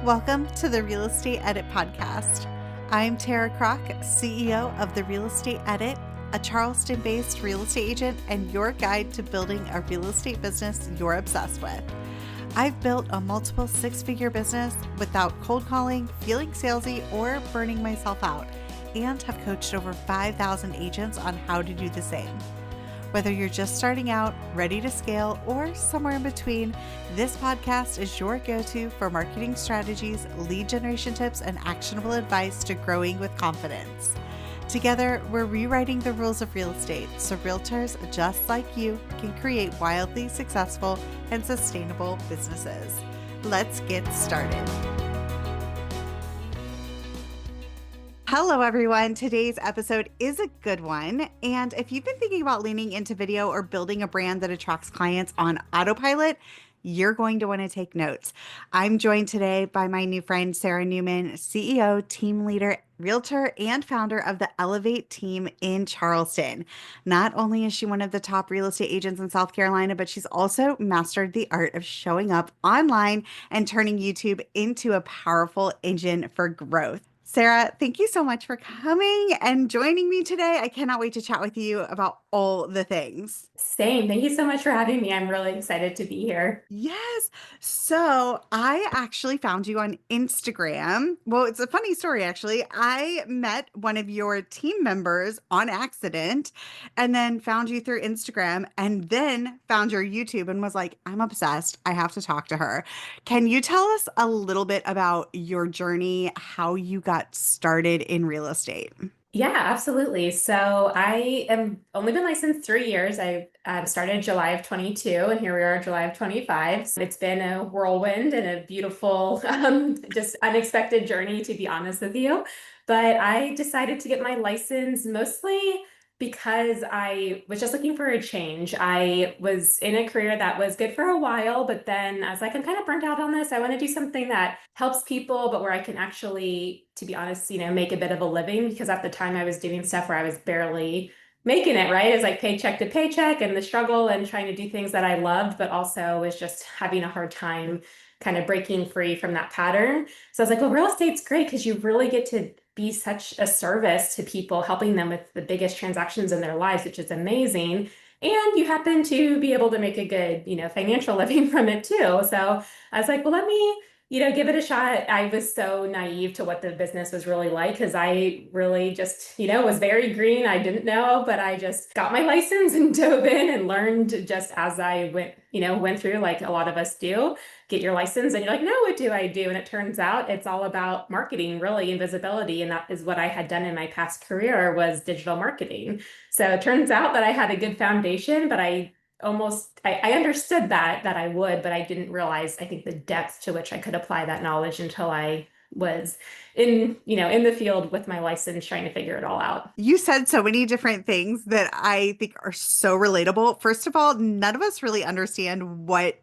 Welcome to the Real Estate Edit Podcast. I'm Tara Kroc, CEO of the Real Estate Edit, a Charleston-based real estate agent and your guide to building a real estate business you're obsessed with. I've built a multiple six-figure business without cold calling, feeling salesy, or burning myself out, and have coached over 5,000 agents on how to do the same. Whether you're just starting out, ready to scale, or somewhere in between, this podcast is your go-to for marketing strategies, lead generation tips, and actionable advice to growing with confidence. Together, we're rewriting the rules of real estate so realtors just like you can create wildly successful and sustainable businesses. Let's get started. Hello, everyone. Today's episode is a good one. And if you've been thinking about leaning into video or building a brand that attracts clients on autopilot, you're going to want to take notes. I'm joined today by my new friend, Sarah Newman, CEO, team leader, realtor, and founder of the Elevate team in Charleston. Not only is she one of the top real estate agents in South Carolina, but she's also mastered the art of showing up online and turning YouTube into a powerful engine for growth. Sarah, thank you so much for coming and joining me today. I cannot wait to chat with you about all the things. Same. Thank you so much for having me. I'm really excited to be here. Yes. So I actually found you on Instagram. Well, it's a funny story, actually. I met one of your team members on accident and then found you through Instagram and then found your YouTube and was like, I'm obsessed. I have to talk to her. Can you tell us a little bit about your journey, how you got started in real estate? Yeah, absolutely. So I am only been licensed 3 years. I started July of 22, and here we are, July of 25. So it's been a whirlwind and a beautiful, just unexpected journey, to be honest with you. But I decided to get my license mostly because I was just looking for a change. I was in a career that was good for a while, but then I was like, I'm kind of burnt out on this. I want to do something that helps people, but where I can actually, to be honest, make a bit of a living, because at the time I was doing stuff where I was barely making it, right? It was like paycheck to paycheck and the struggle and trying to do things that I loved, but also was just having a hard time kind of breaking free from that pattern. So I was like, well, real estate's great because you really get to be such a service to people, helping them with the biggest transactions in their lives, which is amazing. And you happen to be able to make a good, financial living from it too. So I was like, well, let me, give it a shot. I was so naive to what the business was really like because I really just, was very green. I didn't know, but I just got my license and dove in and learned just as I went through, like a lot of us do. Get your license and you're like, no, what do I do? And it turns out it's all about marketing, really, and visibility. And that is what I had done in my past career, was digital marketing. So it turns out that I had a good foundation, but I understood that I would, but I didn't realize, I think, the depth to which I could apply that knowledge until I was in the field with my license trying to figure it all out. You said so many different things that I think are so relatable. First of all, none of us really understand what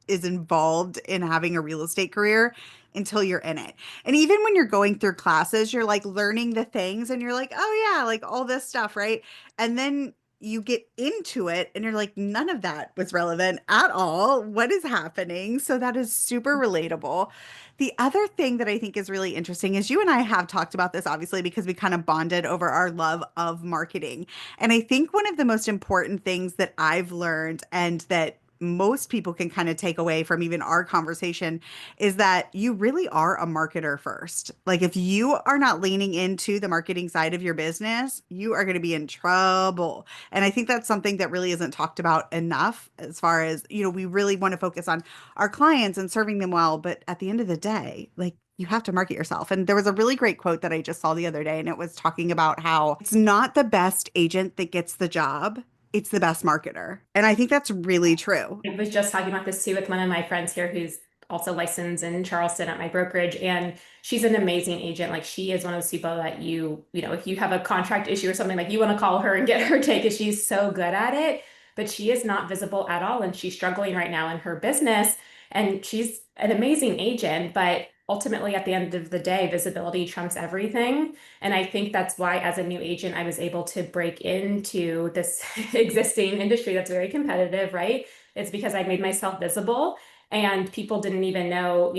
is involved in having a real estate career until you're in it. And even when you're going through classes, you're like learning the things and you're like, oh yeah, like all this stuff, right? And then you get into it and you're like, none of that was relevant at all. What is happening? So that is super relatable. The other thing that I think is really interesting is you and I have talked about this, obviously, because we kind of bonded over our love of marketing. And I think one of the most important things that I've learned, and that most people can kind of take away from even our conversation, is that you really are a marketer first. Like, if you are not leaning into the marketing side of your business, you are going to be in trouble. And I think that's something that really isn't talked about enough, as far as, we really want to focus on our clients and serving them well. But at the end of the day, like, you have to market yourself. And there was a really great quote that I just saw the other day, and it was talking about how it's not the best agent that gets the job, it's the best marketer. And I think that's really true. I was just talking about this too with one of my friends here who's also licensed in Charleston at my brokerage, and she's an amazing agent. Like, she is one of those people that if you have a contract issue or something, like, you want to call her and get her take, because she's so good at it, but she is not visible at all. And she's struggling right now in her business, and she's an amazing agent, but ultimately, at the end of the day, visibility trumps everything. And I think that's why, as a new agent, I was able to break into this existing industry that's very competitive, right? It's because I made myself visible. And people didn't even know,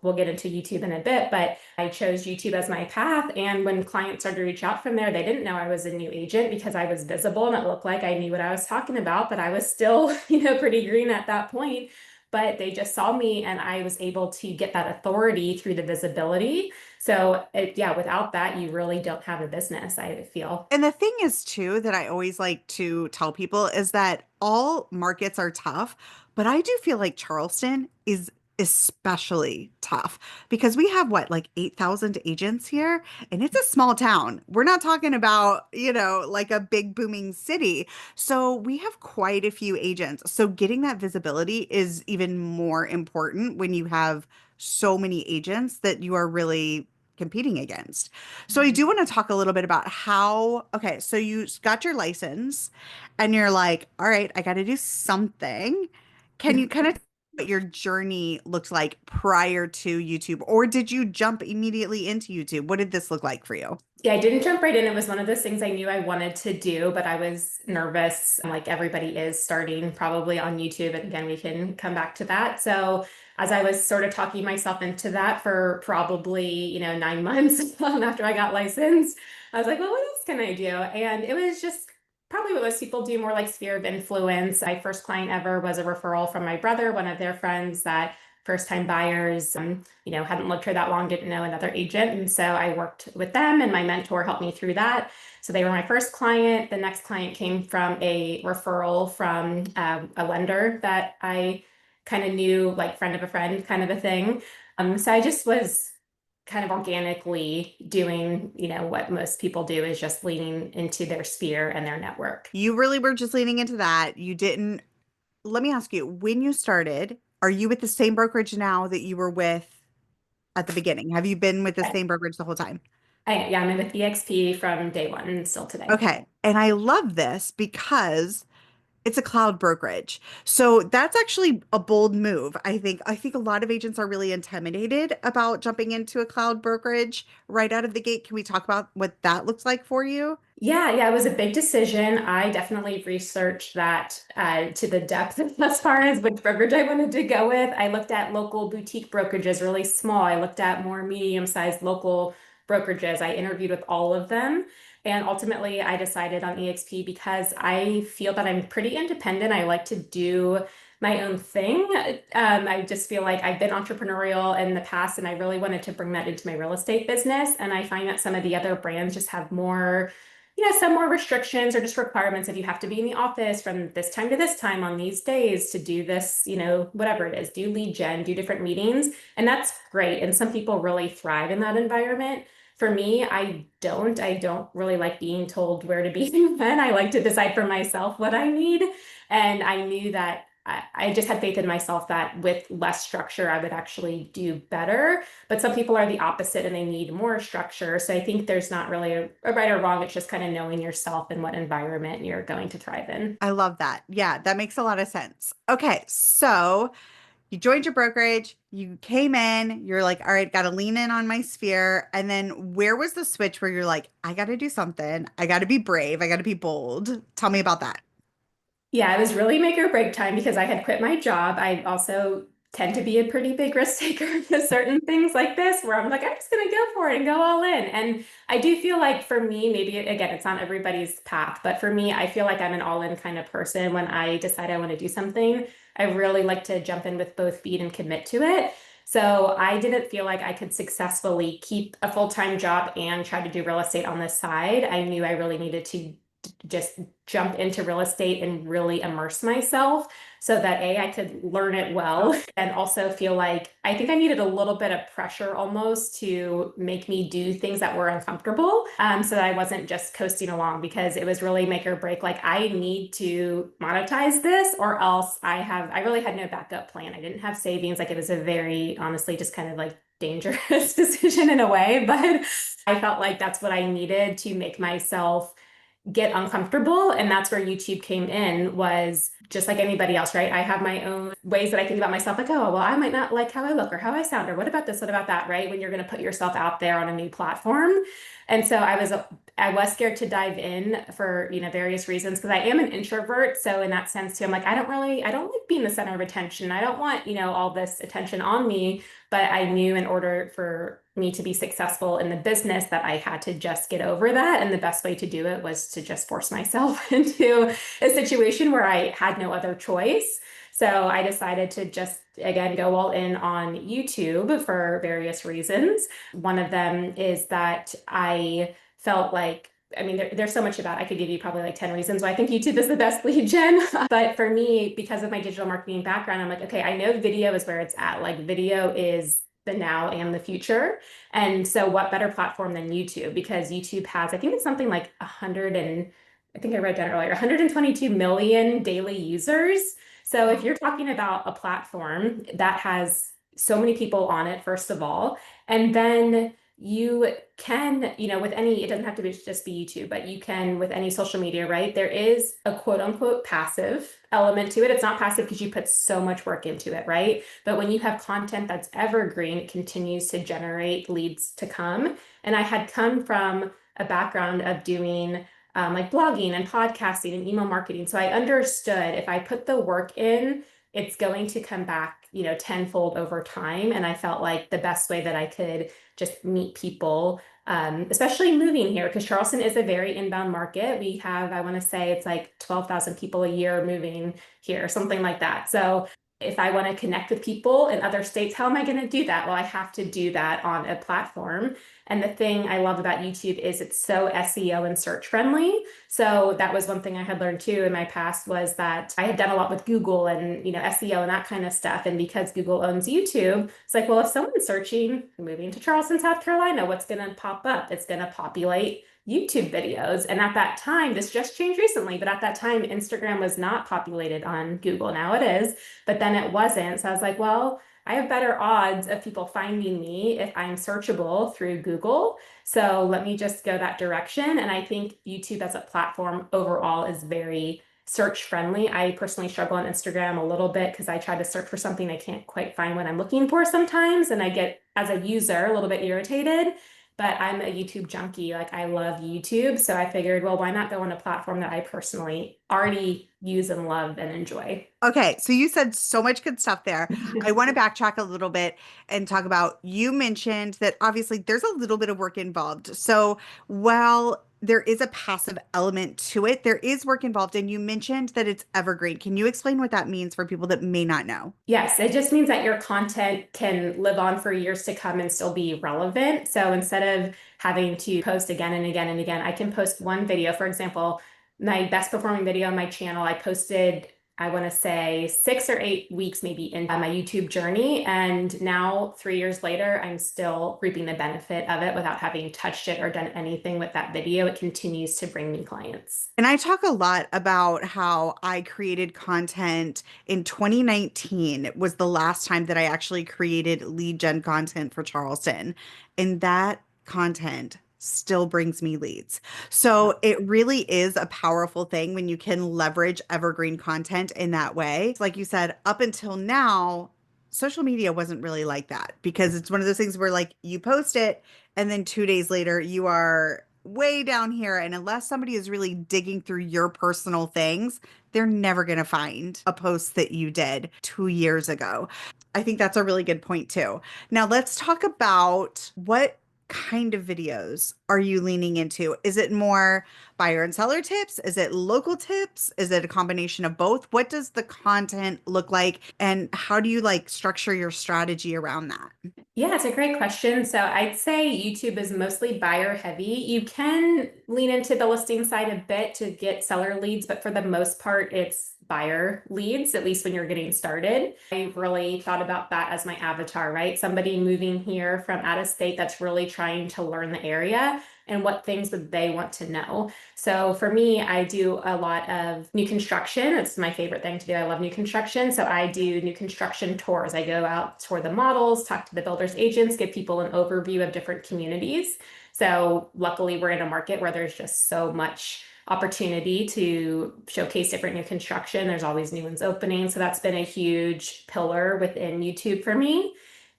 we'll get into YouTube in a bit, but I chose YouTube as my path. And when clients started to reach out from there, they didn't know I was a new agent because I was visible and it looked like I knew what I was talking about, but I was still, pretty green at that point. But they just saw me and I was able to get that authority through the visibility. So yeah, without that, you really don't have a business, I feel. And the thing is, too, that I always like to tell people is that all markets are tough, but I do feel like Charleston is especially tough because we have what, like 8,000 agents here, and it's a small town. We're not talking about, like a big booming city. So we have quite a few agents. So getting that visibility is even more important when you have so many agents that you are really competing against. So I do want to talk a little bit about okay, so you got your license and you're like, all right, I got to do something. Can you kind of what your journey looked like prior to YouTube, or did you jump immediately into YouTube? What did this look like for you? Yeah, I didn't jump right in. It was one of those things I knew I wanted to do, but I was nervous, like everybody is starting probably on YouTube. And again, we can come back to that. So as I was sort of talking myself into that for probably, 9 months after I got licensed, I was like, well, what else can I do? And it was just probably what most people do, more like sphere of influence. My first client ever was a referral from my brother, one of their friends that first time buyers, hadn't lived here that long, didn't know another agent. And so I worked with them and my mentor helped me through that. So they were my first client. The next client came from a referral from a lender that I kind of knew, like friend of a friend kind of a thing. So I just was kind of organically doing, what most people do is just leaning into their sphere and their network. You really were just leaning into that. You didn't. Let me ask you, when you started, are you with the same brokerage now that you were with at the beginning? Have you been with the same brokerage the whole time? Yeah, I'm with EXP from day one and still today. Okay. And I love this because it's a cloud brokerage. So that's actually a bold move. I think a lot of agents are really intimidated about jumping into a cloud brokerage right out of the gate. Can we talk about what that looks like for you? Yeah, it was a big decision. I definitely researched that to the depth as far as which brokerage I wanted to go with. I looked at local boutique brokerages, really small. I looked at more medium-sized local brokerages. I interviewed with all of them. And ultimately, I decided on EXP because I feel that I'm pretty independent. I like to do my own thing. I just feel like I've been entrepreneurial in the past and I really wanted to bring that into my real estate business. And I find that some of the other brands just have more some more restrictions or just requirements if you have to be in the office from this time to this time on these days to do this, whatever it is, do lead gen, do different meetings. And that's great. And some people really thrive in that environment. For me, I don't. I don't really like being told where to be when. I like to decide for myself what I need. And I knew that I just had faith in myself that with less structure, I would actually do better. But some people are the opposite and they need more structure. So I think there's not really a right or wrong. It's just kind of knowing yourself and what environment you're going to thrive in. I love that. Yeah, that makes a lot of sense. Okay, so you joined your brokerage, you came in, you're like, all right, got to lean in on my sphere. And then where was the switch where you're like, I got to do something. I got to be brave. I got to be bold. Tell me about that. Yeah, it was really make or break time because I had quit my job. I also tend to be a pretty big risk taker with certain things like this, where I'm like, I'm just going to go for it and go all in. And I do feel like for me, maybe again, it's not everybody's path, but for me, I feel like I'm an all in kind of person. When I decide I want to do something, I really like to jump in with both feet and commit to it. So I didn't feel like I could successfully keep a full-time job and try to do real estate on the side. I knew I really needed to just jump into real estate and really immerse myself so that I could learn it well and also feel like I think I needed a little bit of pressure almost to make me do things that were uncomfortable, so that I wasn't just coasting along, because it was really make or break. Like, I need to monetize this or else I really had no backup plan. I didn't have savings. Like, it was a very, honestly, just kind of like dangerous decision in a way, but I felt like that's what I needed to make myself get uncomfortable. And that's where YouTube came in. Was just like anybody else, right? I have my own ways that I think about myself, like, oh, well, I might not like how I look or how I sound, or what about this, what about that, right? When you're going to put yourself out there on a new platform. And so I was I was scared to dive in for, various reasons because I am an introvert. So in that sense too, I'm like, I don't like being the center of attention. I don't want, all this attention on me. But I knew in order for me to be successful in the business that I had to just get over that. And the best way to do it was to just force myself into a situation where I had no other choice. So I decided to just, again, go all in on YouTube for various reasons. One of them is that I felt like, I mean, there's so much about it. I could give you probably like 10 reasons why I think YouTube is the best lead gen. But for me, because of my digital marketing background, I'm like, okay, I know video is where it's at. Like video is the now and the future. And so what better platform than YouTube? Because YouTube has, I think it's something like 100 and I think I read that earlier, 122 million daily users. So if you're talking about a platform that has so many people on it, first of all, and then you can, with any, it doesn't have to be just be YouTube, but you can with any social media, right? There is a quote unquote passive element to it. It's not passive because you put so much work into it, right? But when you have content that's evergreen, it continues to generate leads to come. And I had come from a background of doing like blogging and podcasting and email marketing. So I understood if I put the work in, it's going to come back, tenfold over time. And I felt like the best way that I could just meet people, especially moving here, because Charleston is a very inbound market. We have, I want to say it's like 12,000 people a year moving here, something like that. So if I want to connect with people in other states, how am I going to do that? Well, I have to do that on a platform. And the thing I love about YouTube is it's so SEO and search friendly. So that was one thing I had learned too in my past was that I had done a lot with Google and, SEO and that kind of stuff. And because Google owns YouTube, it's like, well, if someone's searching moving to Charleston, South Carolina, what's going to pop up? It's going to populate YouTube videos. And at that time, this just changed recently, but at that time, Instagram was not populated on Google. Now it is, but then it wasn't. So I was like, well, I have better odds of people finding me if I'm searchable through Google. So let me just go that direction. And I think YouTube as a platform overall is very search friendly. I personally struggle on Instagram a little bit because I try to search for something I can't quite find what I'm looking for sometimes. And I get, as a user, a little bit irritated. But I'm a YouTube junkie. Like I love YouTube. So I figured, well, why not go on a platform that I personally already use and love and enjoy? Okay, so you said so much good stuff there. I want to backtrack a little bit and talk about you mentioned that obviously there's a little bit of work involved. So while there is a passive element to it, there is work involved. And you mentioned that it's evergreen. Can you explain what that means for people that may not know? Yes, it just means that your content can live on for years to come and still be relevant. So instead of having to post again and again and again, I can post one video. For example, my best performing video on my channel, I posted, I want to say 6 or 8 weeks maybe in my YouTube journey. And now 3 years later, I'm still reaping the benefit of it without having touched it or done anything with that video. It continues to bring me clients. And I talk a lot about how I created content in 2019. It was the last time that I actually created lead gen content for Charleston. And that content still brings me leads. So it really is a powerful thing when you can leverage evergreen content in that way. Like you said, up until now, social media wasn't really like that because it's one of those things where like you post it and then 2 days later you are way down here. And unless somebody is really digging through your personal things, they're never going to find a post that you did 2 years ago. I think that's a really good point too. Now let's talk about what kind of videos are you leaning into? Is it more buyer and seller tips? Is it local tips? Is it a combination of both? What does the content look like? And how do you like structure your strategy around that? Yeah, it's a great question. So I'd say YouTube is mostly buyer heavy. You can lean into the listing side a bit to get seller leads, but for the most part, it's buyer leads, at least when you're getting started. I really thought about that as my avatar, right? Somebody moving here from out of state that's really trying to learn the area and what things would they want to know. So for me, I do a lot of new construction. It's my favorite thing to do. I love new construction. So I do new construction tours. I go out, tour the models, talk to the builders agents, give people an overview of different communities. So luckily we're in a market where there's just so much opportunity to showcase different new construction. There's always new ones opening. So that's been a huge pillar within YouTube for me.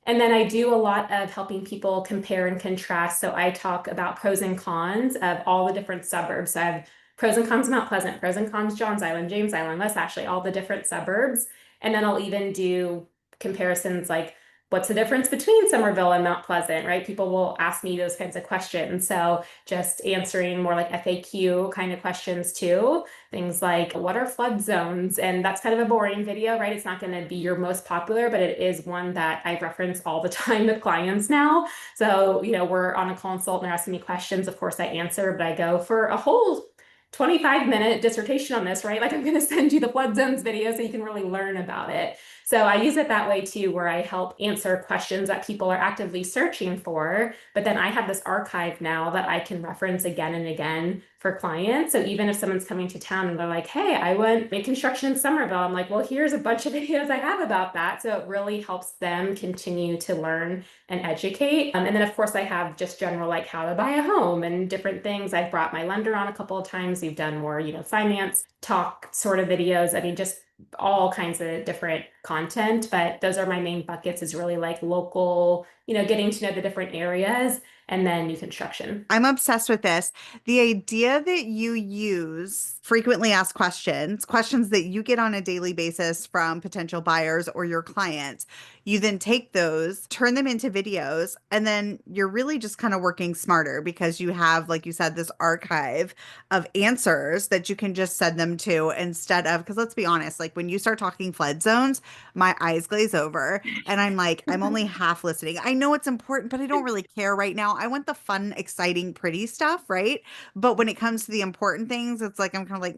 And then I do a lot of helping people compare and contrast. So I talk about pros and cons of all the different suburbs. So I have pros and cons Mount Pleasant, pros and cons Johns Island, James Island, West Ashley, all the different suburbs. And then I'll even do comparisons like what's the difference between Somerville and Mount Pleasant, right? People will ask me those kinds of questions. So just answering more like FAQ kind of questions too. Things like what are flood zones? And that's kind of a boring video, right? It's not going to be your most popular, but it is one that I reference all the time with clients now. So, we're on a consult and they're asking me questions. Of course, I answer, but I go for a whole 25-minute dissertation on this, right? Like I'm going to send you the flood zones video so you can really learn about it. So I use it that way too, where I help answer questions that people are actively searching for, but then I have this archive now that I can reference again and again for clients. So even if someone's coming to town and they're like, hey, I went in construction in Somerville, I'm like, well, here's a bunch of videos I have about that. So it really helps them continue to learn and educate. And then of course I have just general like how to buy a home and different things. I've brought my lender on a couple of times. We've done more, finance talk sort of videos. I mean, just all kinds of different content, but those are my main buckets is really like local, getting to know the different areas and then new construction. I'm obsessed with this. The idea that you use frequently asked questions, questions that you get on a daily basis from potential buyers or your clients, you then take those, turn them into videos, and then you're really just kind of working smarter because you have, like you said, this archive of answers that you can just send them to instead of, because let's be honest, like when you start talking flood zones, my eyes glaze over and I'm like, I'm only half listening. I know it's important, but I don't really care right now. I want the fun, exciting, pretty stuff, right? But when it comes to the important things, it's like I'm kind of like,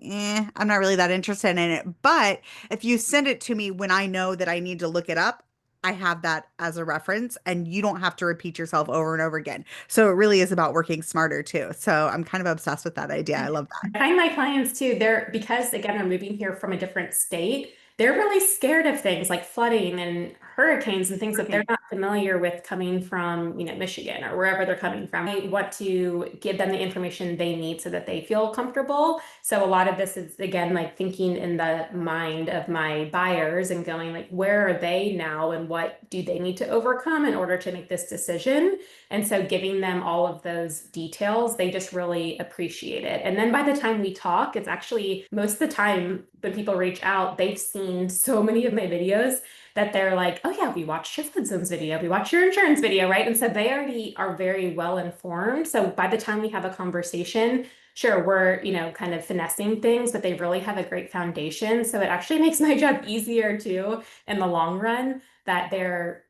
I'm not really that interested in it. But if you send it to me when I know that I need to look it up, I have that as a reference and you don't have to repeat yourself over and over again. So it really is about working smarter too. So I'm kind of obsessed with that idea. I love that. I find my clients too, because again, they're moving here from a different state, they're really scared of things like flooding and hurricanes and things that they're not familiar with coming from, Michigan or wherever they're coming from. I want to give them the information they need so that they feel comfortable. So a lot of this is again, like thinking in the mind of my buyers and going like, where are they now and what do they need to overcome in order to make this decision? And so giving them all of those details, they just really appreciate it. And then by the time we talk, it's actually most of the time when people reach out, they've seen so many of my videos that they're like, oh yeah, we watched your flood zones video, we watched your insurance video, right? And so they already are very well informed. So by the time we have a conversation, sure, we're, kind of finessing things, but they really have a great foundation. So it actually makes my job easier too in the long run that they're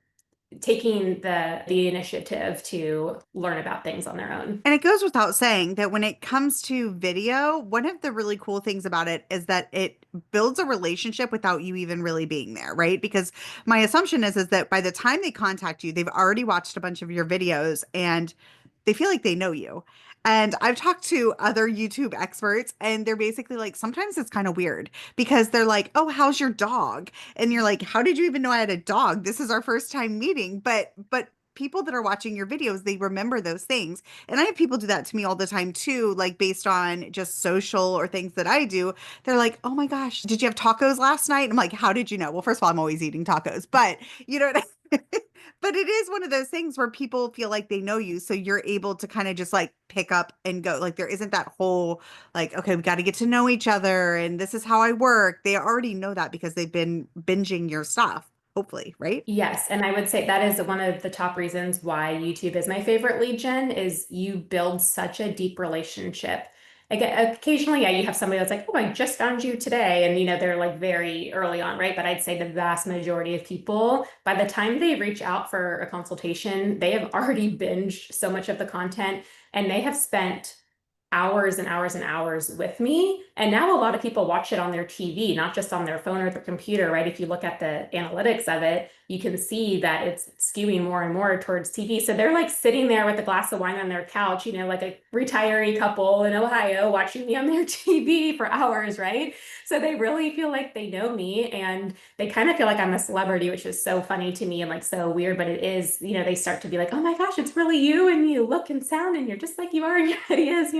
taking the initiative to learn about things on their own. And it goes without saying that when it comes to video, one of the really cool things about it is that it builds a relationship without you even really being there, right? Because my assumption is that by the time they contact you, they've already watched a bunch of your videos and they feel like they know you. And I've talked to other YouTube experts and they're basically like, sometimes it's kind of weird because they're like, oh, how's your dog? And you're like, how did you even know I had a dog? This is our first time meeting. But people that are watching your videos, they remember those things. And I have people do that to me all the time too, like based on just social or things that I do. They're like, oh my gosh, did you have tacos last night? And I'm like, how did you know? Well, first of all, I'm always eating tacos, but you know what but it is one of those things where people feel like they know you. So you're able to kind of just like pick up and go. Like there isn't that whole like, okay, we got to get to know each other and this is how I work. They already know that because they've been binging your stuff, hopefully, right? Yes, and I would say that is one of the top reasons why YouTube is my favorite lead gen is you build such a deep relationship. Again, occasionally, yeah, you have somebody that's like, oh, I just found you today. And, they're like very early on, right? But I'd say the vast majority of people, by the time they reach out for a consultation, they have already binged so much of the content and they have spent hours and hours and hours with me. And now a lot of people watch it on their TV, not just on their phone or their computer, right? If you look at the analytics of it, you can see that it's skewing more and more towards TV. So they're like sitting there with a glass of wine on their couch, like a retiree couple in Ohio watching me on their TV for hours, right? So they really feel like they know me and they kind of feel like I'm a celebrity, which is so funny to me and like so weird, but it is, they start to be like, oh my gosh, it's really you and you look and sound and you're just like you are in your videos,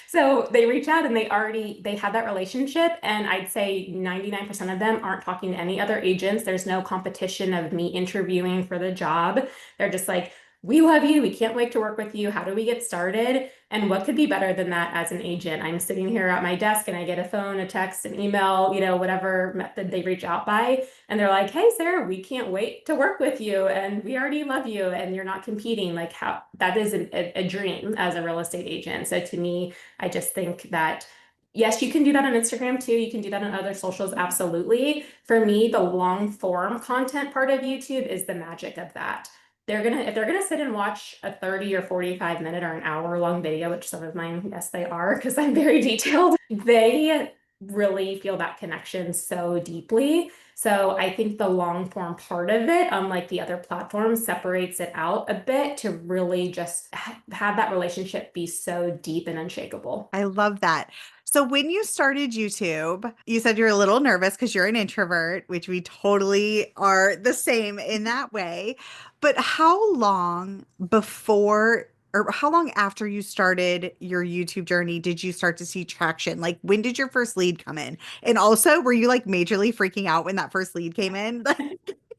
So they reach out and they have that relationship. And I'd say 99% of them aren't talking to any other agents. There's no competition of me interviewing for the job. They're just like, we love you. We can't wait to work with you. How do we get started? And what could be better than that as an agent? I'm sitting here at my desk and I get a phone, a text, an email, whatever method they reach out by. And they're like, hey, Sarah, we can't wait to work with you. And we already love you. And you're not competing. Like, how that is a dream as a real estate agent. So to me, I just think that yes, you can do that on Instagram too. You can do that on other socials. Absolutely. For me, the long form content part of YouTube is the magic of that. If they're gonna sit and watch a 30 or 45 minute or an hour long video, which some of mine, yes, they are, because I'm very detailed, they really feel that connection so deeply. So I think the long form part of it, unlike the other platforms, separates it out a bit to really just have that relationship be so deep and unshakable. I love that. So when you started YouTube, you said you're a little nervous because you're an introvert, which we totally are the same in that way. But how long before or how long after you started your YouTube journey did you start to see traction? Like when did your first lead come in? And also, were you like majorly freaking out when that first lead came in?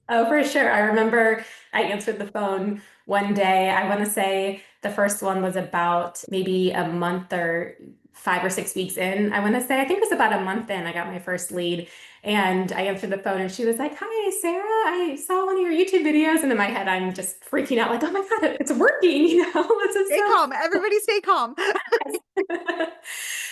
Oh, for sure. I remember I answered the phone one day. I want to say the first one was about maybe a month or 5 or 6 weeks in. I want to say, I think it was about a month in, I got my first lead. And I answered the phone and she was like, hi, Sarah, I saw one of your YouTube videos. And in my head, I'm just freaking out like, oh my God, it's working. This is Stay so calm. Everybody stay calm.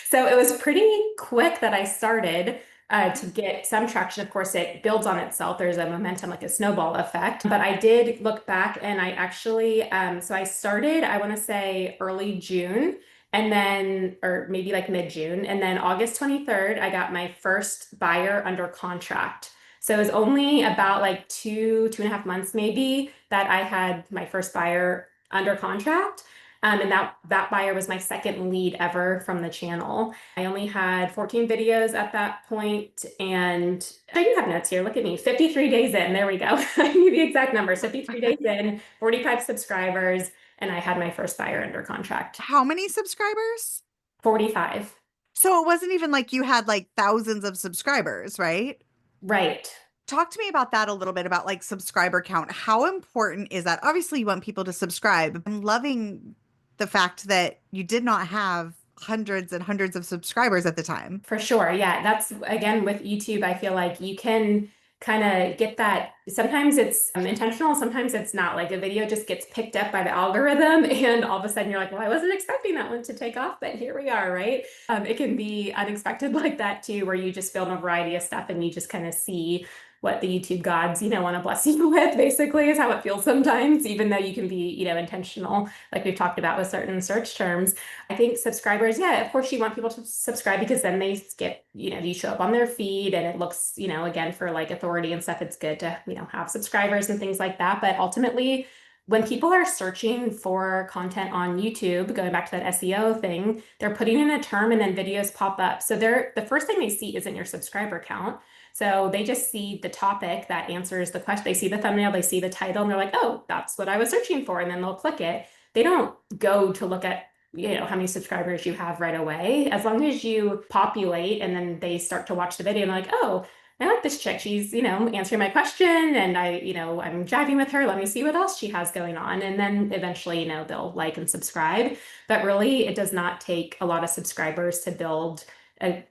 so it was pretty quick that I started to get some traction. Of course, it builds on itself. There's a momentum, like a snowball effect. But I did look back and I actually, so I started, I want to say early June and then, or maybe like mid-June. And then August 23rd, I got my first buyer under contract. So it was only about like 2.5 months maybe that I had my first buyer under contract. And that buyer was my second lead ever from the channel. I only had 14 videos at that point, and I do have notes here. Look at me, 53 days in. There we go. I give you the exact numbers. 53 days in, 45 subscribers, and I had my first buyer under contract. How many subscribers? 45. So it wasn't even like you had like thousands of subscribers, right? Right. Talk to me about that a little bit about like subscriber count. How important is that? Obviously, you want people to subscribe. I'm loving the fact that you did not have hundreds and hundreds of subscribers at the time. For sure. Yeah. That's again with YouTube, I feel like you can kind of get that. Sometimes it's intentional, sometimes it's not. Like a video just gets picked up by the algorithm, and all of a sudden you're like, well, I wasn't expecting that one to take off, but here we are, right? It can be unexpected like that too, where you just film a variety of stuff and you just kind of see what the YouTube gods, want to bless you with, basically, is how it feels sometimes, even though you can be, intentional, like we've talked about with certain search terms. I think subscribers, yeah, of course you want people to subscribe because then they get, you show up on their feed and it looks, again, for like authority and stuff, it's good to, have subscribers and things like that. But ultimately, when people are searching for content on YouTube, going back to that SEO thing, they're putting in a term and then videos pop up. So the first thing they see isn't your subscriber count. So they just see the topic that answers the question. They see the thumbnail, they see the title, and they're like, oh, that's what I was searching for. And then they'll click it. They don't go to look at, how many subscribers you have right away. As long as you populate and then they start to watch the video and like, oh, I like this chick. She's, answering my question and I'm jiving with her. Let me see what else she has going on. And then eventually, they'll like and subscribe. But really, it does not take a lot of subscribers to build a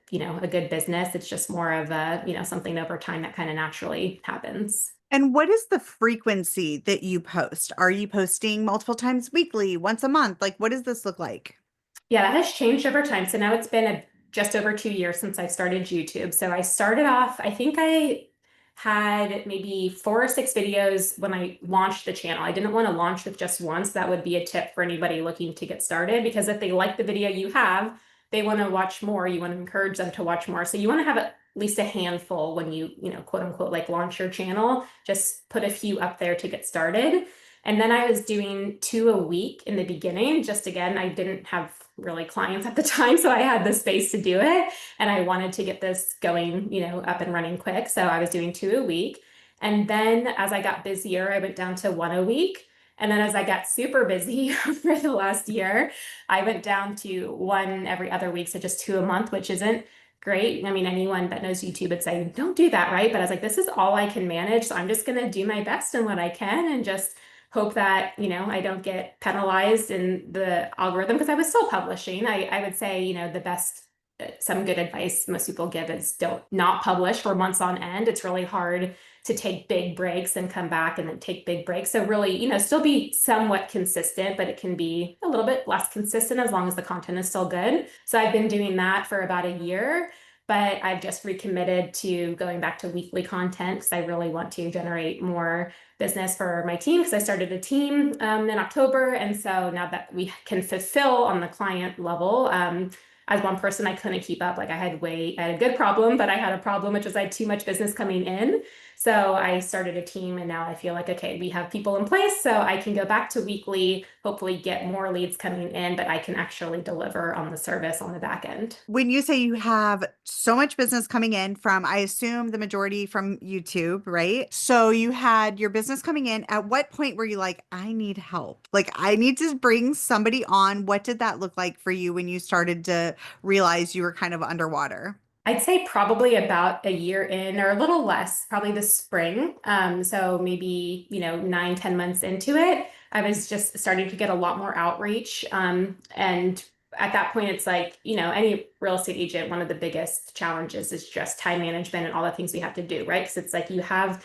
good business. It's just more of a, something over time that kind of naturally happens. And what is the frequency that you post? Are you posting multiple times weekly, once a month? Like, what does this look like? Yeah, that has changed over time. So now it's been just over 2 years since I started YouTube. So I started off, I think I had maybe 4 or 6 videos when I launched the channel. I didn't want to launch with just one. So that would be a tip for anybody looking to get started, because if they like the video you have, they want to watch more. You want to encourage them to watch more. So you want to have at least a handful when you, quote unquote, like launch your channel. Just put a few up there to get started. And then I was doing 2 a week in the beginning. Just again, I didn't have really clients at the time, so I had the space to do it. And I wanted to get this going, up and running quick. So I was doing 2 a week. And then as I got busier, I went down to 1 a week. And then as I got super busy over the last year, I went down to one every other week, so just two a month, which isn't great. I mean, anyone that knows YouTube would say, don't do that, right? But I was like, this is all I can manage. So I'm just going to do my best in what I can and just hope that, I don't get penalized in the algorithm because I was still publishing. I would say, the best, some good advice most people give is don't not publish for months on end. It's really hard to take big breaks and come back and then take big breaks. So really, still be somewhat consistent, but it can be a little bit less consistent as long as the content is still good. So I've been doing that for about a year, but I've just recommitted to going back to weekly content because I really want to generate more business for my team because I started a team in October. And so now that we can fulfill on the client level, as one person, I couldn't keep up. Like I had a good problem, but I had a problem, which was I had too much business coming in. So I started a team and now I feel like, okay, we have people in place. So I can go back to weekly, hopefully get more leads coming in, but I can actually deliver on the service on the back end. When you say you have so much business coming in from, I assume the majority from YouTube, right? So you had your business coming in. At what point were you like, I need help? Like, I need to bring somebody on. What did that look like for you when you started to realize you were kind of underwater? I'd say probably about a year in or a little less, probably this spring. So maybe, 9, 10 months into it, I was just starting to get a lot more outreach. And at that point, it's like, any real estate agent, one of the biggest challenges is just time management and all the things we have to do, right? Because it's like you have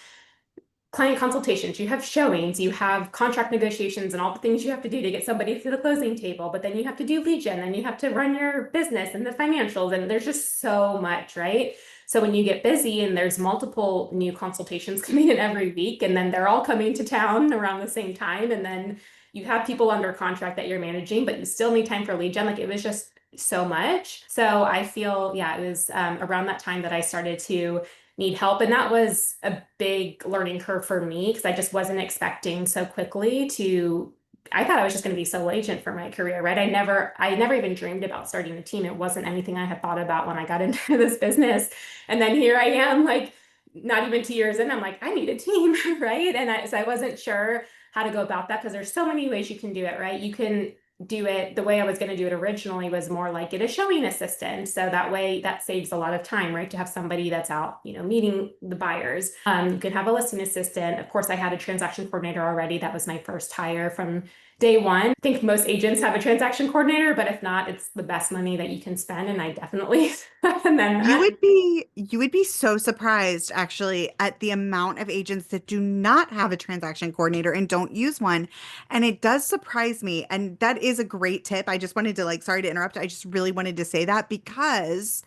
client consultations, you have showings, you have contract negotiations and all the things you have to do to get somebody to the closing table, but then you have to do lead gen and you have to run your business and the financials and there's just so much, right? So when you get busy and there's multiple new consultations coming in every week and then they're all coming to town around the same time and then you have people under contract that you're managing, but you still need time for lead gen, like it was just so much. So I feel, yeah, it was around that time that I started to need help. And that was a big learning curve for me because I just wasn't expecting so quickly to. I thought I was just going to be sole agent for my career, right? I never even dreamed about starting a team. It wasn't anything I had thought about when I got into this business. And then here I am, like not even 2 years in, I'm like, I need a team, right? So I wasn't sure how to go about that because there's so many ways you can do it, right? You can do it the way I was going to do it originally was more like get a showing assistant. So that way that saves a lot of time, right? To have somebody that's out, meeting the buyers. You can have a listing assistant. Of course, I had a transaction coordinator already. That was my first hire from day one. I think most agents have a transaction coordinator, but if not, it's the best money that you can spend. And I definitely and then You would be so surprised actually at the amount of agents that do not have a transaction coordinator and don't use one. And it does surprise me. And that is a great tip. I just wanted to sorry to interrupt. I just really wanted to say that because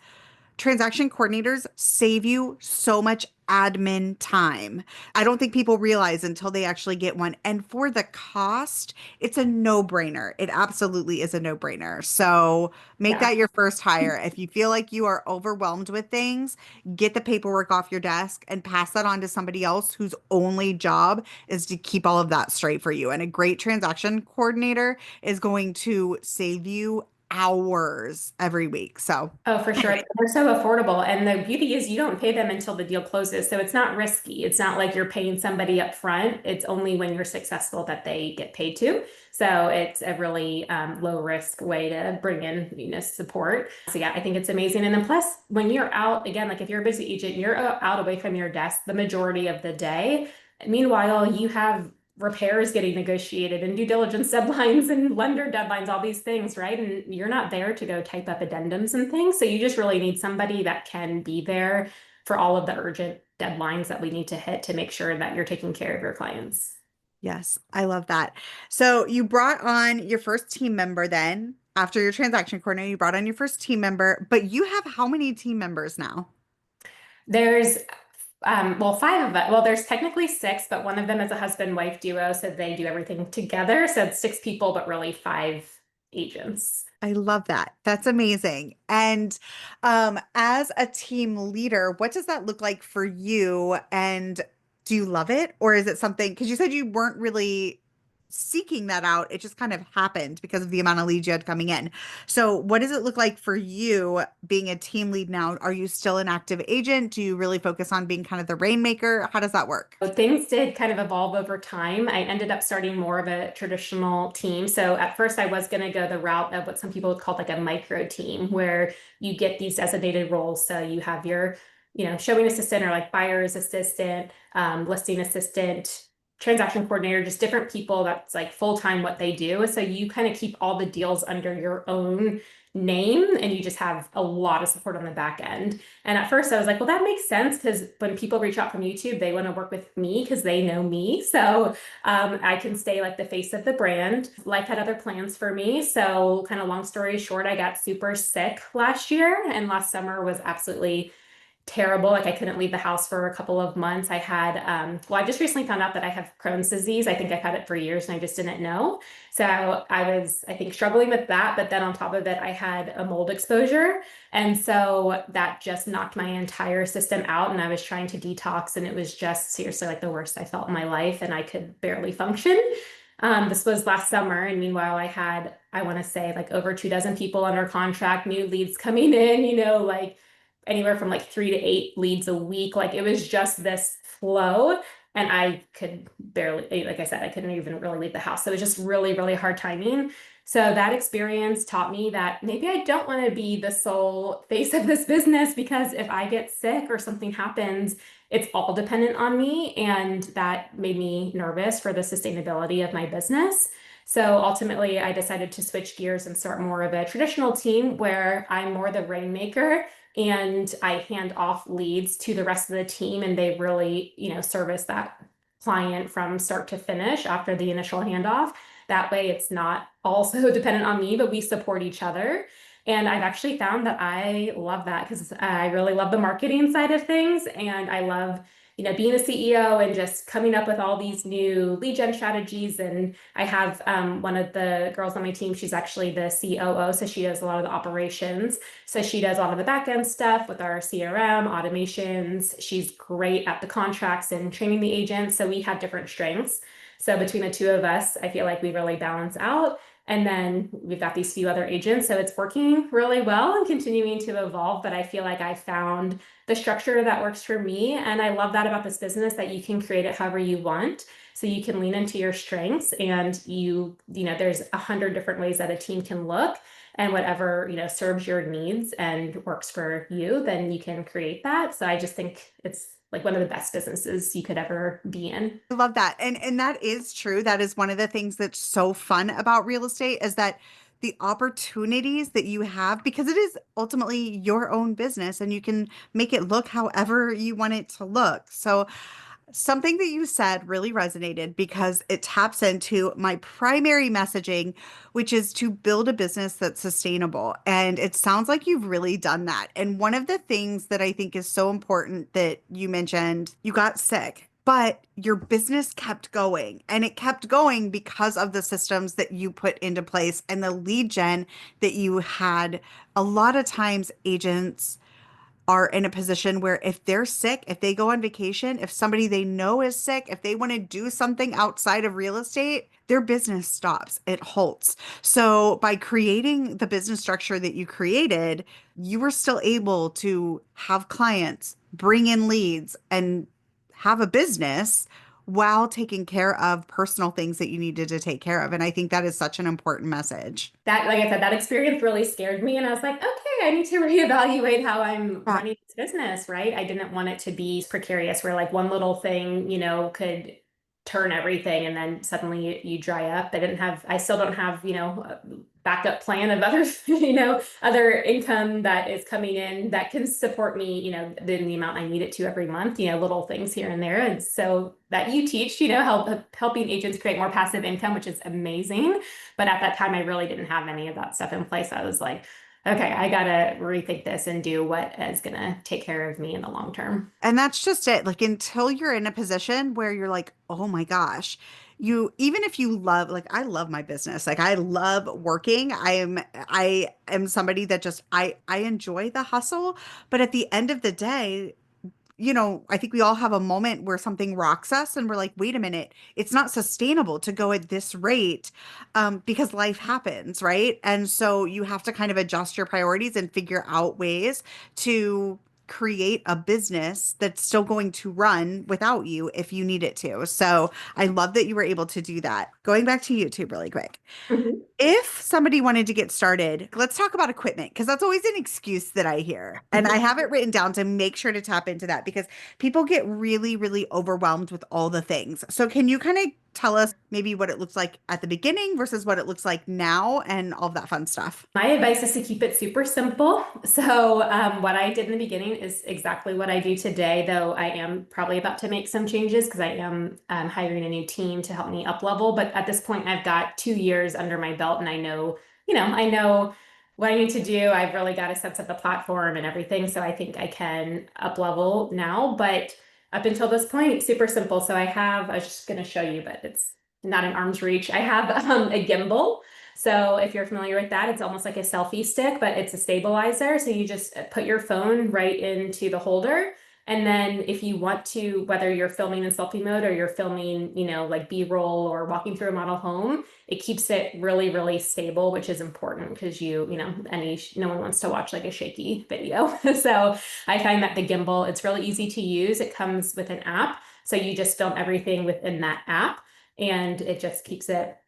transaction coordinators save you so much admin time. I don't think people realize until they actually get one. And for the cost, it's a no-brainer. It absolutely is a no-brainer. So make yeah. that your first hire. If you feel like you are overwhelmed with things, get the paperwork off your desk and pass that on to somebody else whose only job is to keep all of that straight for you. And a great transaction coordinator is going to save you hours every week. So Oh, for sure. anyway, They're so affordable. And the beauty is you don't pay them until the deal closes. So it's not risky. It's not like you're paying somebody up front. It's only when you're successful that they get paid to. So it's a really low risk way to bring in, support. So yeah, I think it's amazing. And then plus when you're out, again, like if you're a busy agent, you're out away from your desk the majority of the day. Meanwhile, you have repairs getting negotiated and due diligence deadlines and lender deadlines, all these things, right? And you're not there to go type up addendums and things. So you just really need somebody that can be there for all of the urgent deadlines that we need to hit to make sure that you're taking care of your clients. yes, I love that. So you brought on your first team member then after your transaction coordinator, you brought on your first team member, but you have how many team members now? There's well, five of it. Well, there's technically six, but one of them is a husband-wife duo, so they do everything together. So it's six people, but really five agents. I love that. That's amazing. And as a team leader, what does that look like for you? And do you love it? Or is it something, because you said you weren't really seeking that out. It just kind of happened because of the amount of leads you had coming in. So, what does it look like for you being a team lead now? Are you still an active agent? Do you really focus on being kind of the rainmaker? How does that work? So things did kind of evolve over time. I ended up starting more of a traditional team. So at first, I was going to go the route of what some people would call like a micro team, where you get these designated roles. So you have your, showing assistant or like buyer's assistant, listing assistant, transaction coordinator, just different people that's like full time what they do. So you kind of keep all the deals under your own name and you just have a lot of support on the back end. And at first I was like, well, that makes sense because when people reach out from YouTube, they want to work with me because they know me. So I can stay like the face of the brand. Life had other plans for me. So kind of long story short, I got super sick last year and last summer was absolutely terrible. Like I couldn't leave the house for a couple of months. I had, I just recently found out that I have Crohn's disease. I think I've had it for years and I just didn't know. So I was, I think, struggling with that. But then on top of it, I had a mold exposure. And so that just knocked my entire system out. And I was trying to detox and it was just seriously like the worst I felt in my life. And I could barely function. This was last summer, and meanwhile, I had, I want to say, like over 2 dozen people under contract, new leads coming in, like anywhere from like 3 to 8 leads a week. Like it was just this flow. And I could barely, like I said, I couldn't even really leave the house. So it was just really, really hard timing. So that experience taught me that maybe I don't want to be the sole face of this business because if I get sick or something happens, it's all dependent on me. And that made me nervous for the sustainability of my business. So ultimately, I decided to switch gears and start more of a traditional team where I'm more the rainmaker and I hand off leads to the rest of the team and they really, service that client from start to finish after the initial handoff. That way it's not also dependent on me, but we support each other. And I've actually found that I love that because I really love the marketing side of things and I love being a CEO and just coming up with all these new lead gen strategies. And I have one of the girls on my team, she's actually the COO, so she does a lot of the operations. So she does a lot of the back end stuff with our CRM, automations. She's great at the contracts and training the agents. So we have different strengths. So between the two of us, I feel like we really balance out. And then we've got these few other agents. So it's working really well and continuing to evolve. But I feel like I found the structure that works for me. And I love that about this business that you can create it however you want. So you can lean into your strengths and there's 100 different ways that a team can look and whatever, serves your needs and works for you, then you can create that. So I just think it's like one of the best businesses you could ever be in. I love that. And that is true. That is one of the things that's so fun about real estate is that the opportunities that you have because it is ultimately your own business and you can make it look however you want it to look. So something that you said really resonated because it taps into my primary messaging, which is to build a business that's sustainable. And it sounds like you've really done that. And one of the things that I think is so important that you mentioned, you got sick, but your business kept going and it kept going because of the systems that you put into place and the lead gen that you had. A lot of times, agents are in a position where if they're sick, if they go on vacation, if somebody they know is sick, if they want to do something outside of real estate, their business stops, it halts. So by creating the business structure that you created, you were still able to have clients, bring in leads, and have a business while taking care of personal things that you needed to take care of. And I think that is such an important message. That, like I said, that experience really scared me. And I was like, okay, I need to reevaluate how I'm Yeah. running this business, right? I didn't want it to be precarious where like one little thing, could turn everything and then suddenly you dry up. I still don't have, a backup plan of other, other income that is coming in that can support me, in the amount I need it to every month, little things here and there. And so that you teach, helping agents create more passive income, which is amazing. But at that time, I really didn't have any of that stuff in place. I was like, okay, I gotta rethink this and do what is gonna take care of me in the long term. And that's just it. Like until you're in a position where you're like, oh my gosh, you even if you love, like I love my business. Like I love working. I am somebody that just I enjoy the hustle, but at the end of the day, I think we all have a moment where something rocks us and we're like, wait a minute, it's not sustainable to go at this rate, because life happens, right? And so you have to kind of adjust your priorities and figure out ways to create a business that's still going to run without you if you need it to. So I love that you were able to do that. Going back to YouTube really quick. Mhm. If somebody wanted to get started, let's talk about equipment because that's always an excuse that I hear. And I have it written down to make sure to tap into that because people get really, really overwhelmed with all the things. So, can you kind of tell us maybe what it looks like at the beginning versus what it looks like now and all of that fun stuff? My advice is to keep it super simple. So, what I did in the beginning is exactly what I do today, though I am probably about to make some changes because I am hiring a new team to help me up level. But at this point, I've got 2 years under my belt and I know what I need to do. I've really got a sense of the platform and everything. So I think I can up level now. But up until this point, super simple. So I was just going to show you, but it's not in arm's reach. I have a gimbal. So if you're familiar with that, it's almost like a selfie stick, but it's a stabilizer. So you just put your phone right into the holder. And then if you want to, whether you're filming in selfie mode or you're filming, like B-roll or walking through a model home, it keeps it really, really stable, which is important because no one wants to watch like a shaky video. So I find that the gimbal, it's really easy to use. It comes with an app. So you just film everything within that app and it just keeps it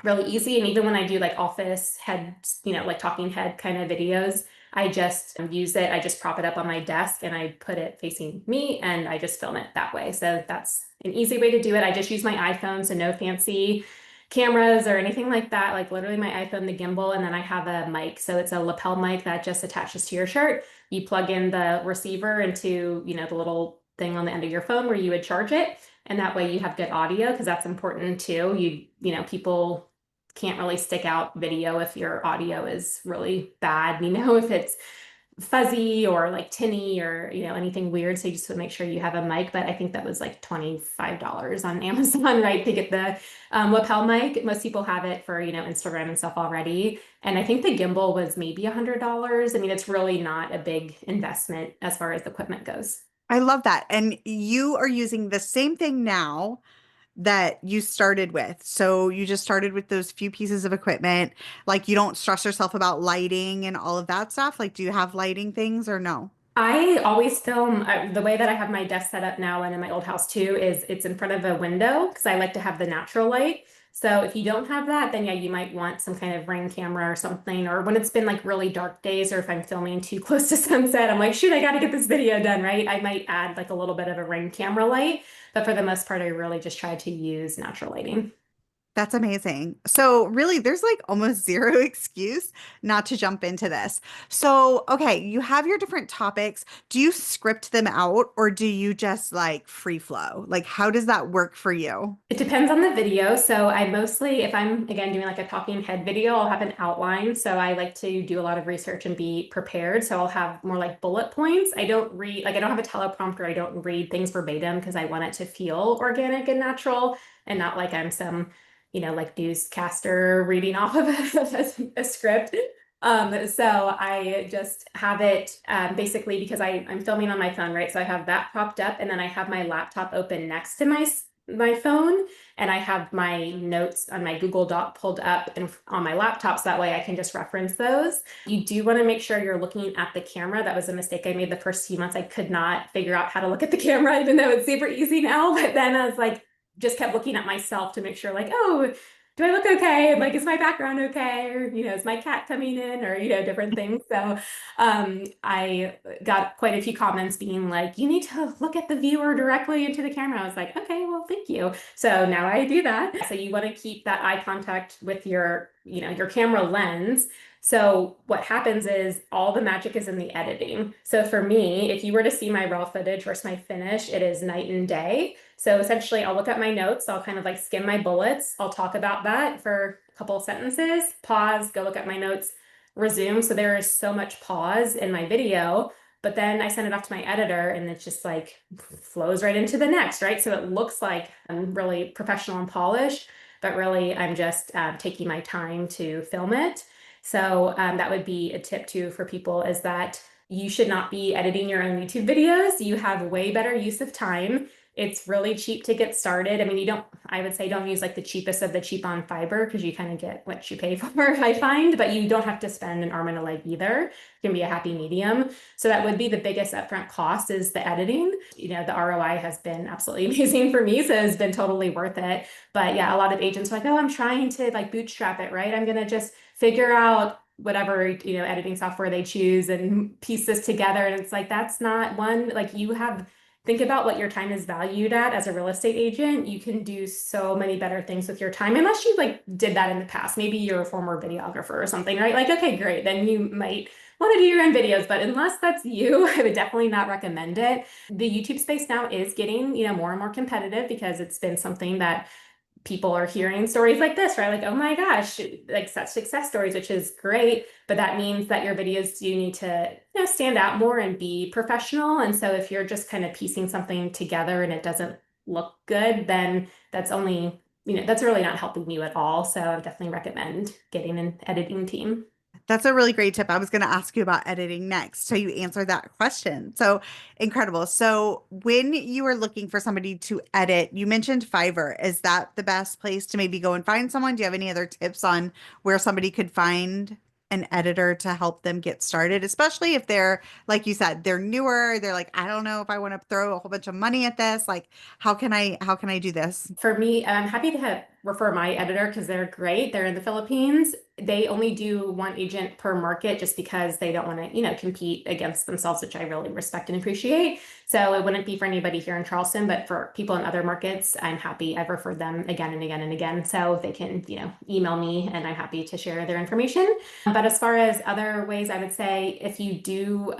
really easy. And even when I do like office head, like talking head kind of videos, I just use it. I just prop it up on my desk and I put it facing me and I just film it that way. So that's an easy way to do it. I just use my iPhone, so no fancy cameras or anything like that. Like literally my iPhone, the gimbal, and then I have a mic. So it's a lapel mic that just attaches to your shirt. You plug in the receiver into, the little thing on the end of your phone where you would charge it. And that way you have good audio because that's important too. People can't really stick out video if your audio is really bad, if it's fuzzy or like tinny or, anything weird. So you just want to make sure you have a mic. But I think that was like $25 on Amazon, right? To get the lapel mic. Most people have it for, Instagram and stuff already. And I think the gimbal was maybe $100. I mean, it's really not a big investment as far as equipment goes. I love that. And you are using the same thing now that you started with. So you just started with those few pieces of equipment. Like you don't stress yourself about lighting and all of that stuff. Like, do you have lighting things or no? I always film the way that I have my desk set up now and in my old house too is it's in front of a window because I like to have the natural light. So if you don't have that, then yeah, you might want some kind of ring camera or something. Or when it's been like really dark days or if I'm filming too close to sunset, I'm like, shoot, I got to get this video done, right? I might add like a little bit of a ring camera light. But for the most part, I really just try to use natural lighting. That's amazing. So really, there's like almost zero excuse not to jump into this. So, okay, you have your different topics. Do you script them out or do you just like free flow? Like, how does that work for you? It depends on the video. So I mostly, if I'm again doing like a talking head video, I'll have an outline. So I like to do a lot of research and be prepared. So I'll have more like bullet points. I don't read, like I don't have a teleprompter. I don't read things verbatim because I want it to feel organic and natural and not like I'm some, like newscaster reading off of a script. So I just have it basically because I'm filming on my phone, right? So I have that propped up and then I have my laptop open next to my phone and I have my notes on my Google Doc pulled up and on my laptop so that way I can just reference those. You do want to make sure you're looking at the camera. That was a mistake I made the first few months. I could not figure out how to look at the camera, even though it's super easy now. But then I was like, just kept looking at myself to make sure like, oh, do I look okay? Like, is my background okay? Or, is my cat coming in or, different things. So I got quite a few comments being like, you need to look at the viewer directly into the camera. I was like, okay, well, thank you. So now I do that. So you want to keep that eye contact with your camera lens. So what happens is all the magic is in the editing. So for me, if you were to see my raw footage versus my finish, it is night and day. So essentially I'll look at my notes. I'll kind of like skim my bullets. I'll talk about that for a couple of sentences, pause, go look at my notes, resume. So there is so much pause in my video, but then I send it off to my editor and it just like flows right into the next, right? So it looks like I'm really professional and polished, but really I'm just taking my time to film it. So that would be a tip too for people is that you should not be editing your own YouTube videos. You have way better use of time. It's really cheap to get started. I mean, I would say don't use like the cheapest of the cheap on Fiverr because you kind of get what you pay for, I find, but you don't have to spend an arm and a leg either. It can be a happy medium. So that would be the biggest upfront cost is the editing. The ROI has been absolutely amazing for me, so it's been totally worth it. But yeah, a lot of agents are like, oh, I'm trying to like bootstrap it, right? I'm gonna just figure out whatever, editing software they choose and piece this together. And it's like, that's not one, like think about what your time is valued at as a real estate agent. You can do so many better things with your time, unless you like did that in the past. Maybe you're a former videographer or something, right? Like, okay, great. Then you might want to do your own videos, but unless that's you, I would definitely not recommend it. The YouTube space now is getting, more and more competitive because it's been something that people are hearing stories like this, right? Like, oh my gosh, like such success stories, which is great. But that means that your videos do need to, stand out more and be professional. And so if you're just kind of piecing something together and it doesn't look good, then that's only, that's really not helping you at all. So I definitely recommend getting an editing team. That's a really great tip. I was going to ask you about editing next. So you answered that question. So incredible. So when you are looking for somebody to edit, you mentioned Fiverr. Is that the best place to maybe go and find someone? Do you have any other tips on where somebody could find an editor to help them get started, especially if they're, like you said, they're newer, they're like, I don't know if I want to throw a whole bunch of money at this. Like, how can I do this? For me, I'm happy to refer my editor because they're great. They're in the Philippines. They only do one agent per market just because they don't want to, compete against themselves, which I really respect and appreciate. So it wouldn't be for anybody here in Charleston, but for people in other markets, I'm happy. I've referred them again and again and again. So they can, email me and I'm happy to share their information. But as far as other ways, I would say if you do,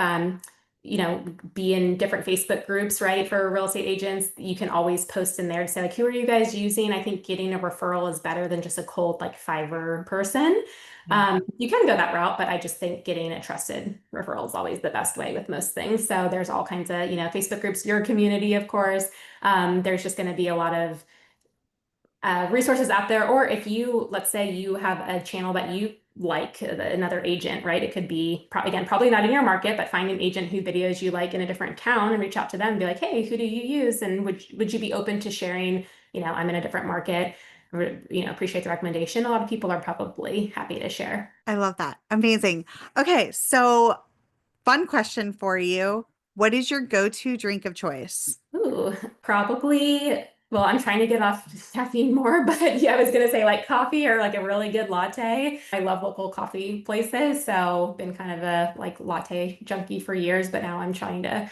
be in different Facebook groups, right? For real estate agents, you can always post in there to say, like, who are you guys using? I think getting a referral is better than just a cold, like, Fiverr person. You can go that route, but I just think getting a trusted referral is always the best way with most things. So there's all kinds of, Facebook groups, your community, of course. There's just going to be a lot of resources out there. Or if you, let's say you have a channel that you like another agent, right? It could be, again, probably not in your market, but find an agent who videos you like in a different town and reach out to them and be like, hey, who do you use? And would you be open to sharing, I'm in a different market, or, appreciate the recommendation. A lot of people are probably happy to share. I love that. Amazing. Okay, so fun question for you. What is your go-to drink of choice? Ooh, probably. Well, I'm trying to get off caffeine more, but yeah, I was gonna say like coffee or like a really good latte. I love local coffee places, so been kind of a like latte junkie for years, but now I'm trying to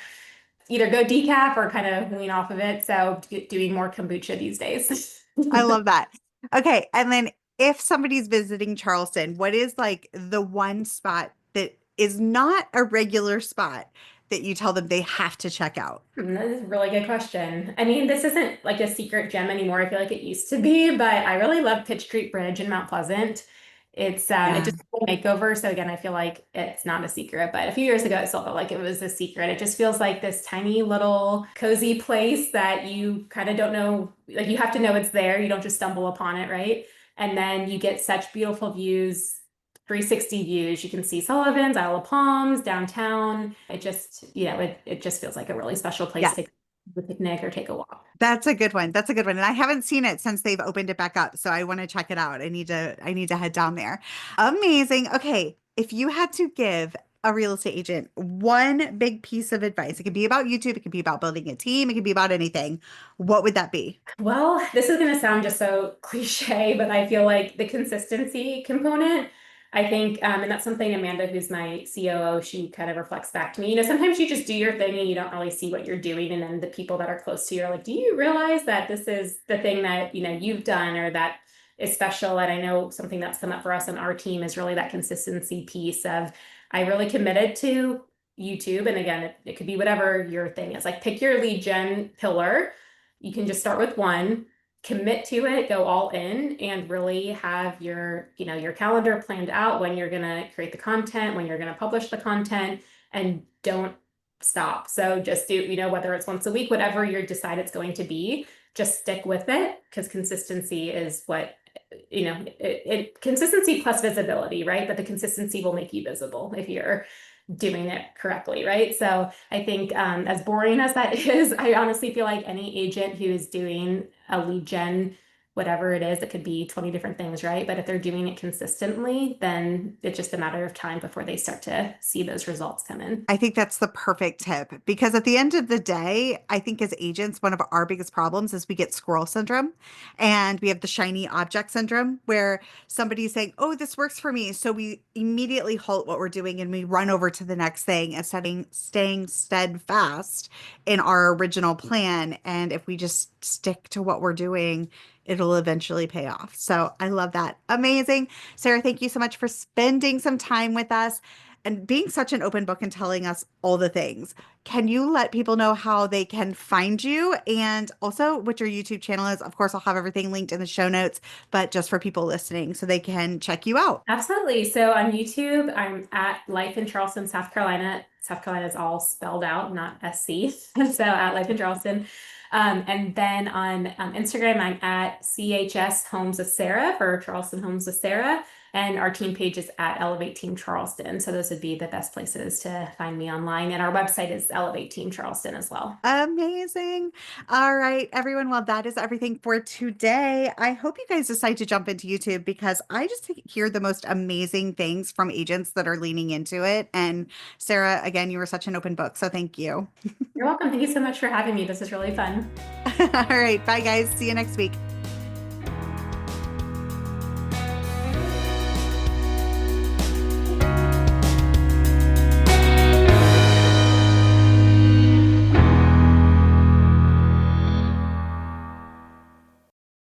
either go decaf or kind of wean off of it. So doing more kombucha these days. I love that. Okay, and then if somebody's visiting Charleston, what is like the one spot that is not a regular spot that you tell them they have to check out? That is a really good question. I mean, this isn't like a secret gem anymore. I feel like it used to be, but I really love Pitch Street Bridge in Mount Pleasant. It Yeah. just had a makeover. So again, I feel like it's not a secret, but a few years ago, it still felt like it was a secret. It just feels like this tiny little cozy place that you kind of don't know, like you have to know it's there. You don't just stumble upon it, right? And then you get such beautiful views, 360 views. You can see Sullivan's, Isle of Palms, downtown. It just, it just feels like a really special place Yeah. to go to a picnic or take a walk. That's a good one. That's a good one. And I haven't seen it since they've opened it back up. So I want to check it out. I need to head down there. Amazing. Okay. If you had to give a real estate agent one big piece of advice, it could be about YouTube, it could be about building a team, it could be about anything. What would that be? Well, this is going to sound just so cliche, but I feel like the consistency component, I think, and that's something Amanda, who's my COO, she kind of reflects back to me. Sometimes you just do your thing and you don't really see what you're doing. And then the people that are close to you are like, do you realize that this is the thing that, you've done or that is special? And I know something that's come up for us on our team is really that consistency piece of, I really committed to YouTube. And again, it could be whatever your thing is. Like pick your lead gen pillar. You can just start with one, commit to it, go all in, and really have your calendar planned out when you're gonna create the content, when you're gonna publish the content, and don't stop. So just do, whether it's once a week, whatever you decide it's going to be, just stick with it because consistency is what, consistency plus visibility, right? But the consistency will make you visible if you're doing it correctly, right? So I think as boring as that is, I honestly feel like any agent who is doing a lead gen, whatever it is, it could be 20 different things, right? But if they're doing it consistently, then it's just a matter of time before they start to see those results come in. I think that's the perfect tip because at the end of the day, I think as agents, one of our biggest problems is we get squirrel syndrome and we have the shiny object syndrome where somebody's saying, oh, this works for me. So we immediately halt what we're doing and we run over to the next thing instead of staying steadfast in our original plan. And if we just stick to what we're doing, it'll eventually pay off. So I love that. Amazing. Sarah, thank you so much for spending some time with us and being such an open book and telling us all the things. Can you let people know how they can find you and also what your YouTube channel is? Of course, I'll have everything linked in the show notes, but just for people listening so they can check you out. Absolutely. So on YouTube, I'm at Life in Charleston, South Carolina. South Carolina is all spelled out, not SC. So at Life in Charleston. And then on Instagram, I'm at CHS Homes with Sarah for Charleston Homes with Sarah. And our team page is at Elevate Team Charleston. So those would be the best places to find me online. And our website is Elevate Team Charleston as well. Amazing. All right, everyone. Well, that is everything for today. I hope you guys decide to jump into YouTube because I just hear the most amazing things from agents that are leaning into it. And Sarah, again, you were such an open book. So thank you. You're welcome. Thank you so much for having me. This is really fun. All right. Bye, guys. See you next week.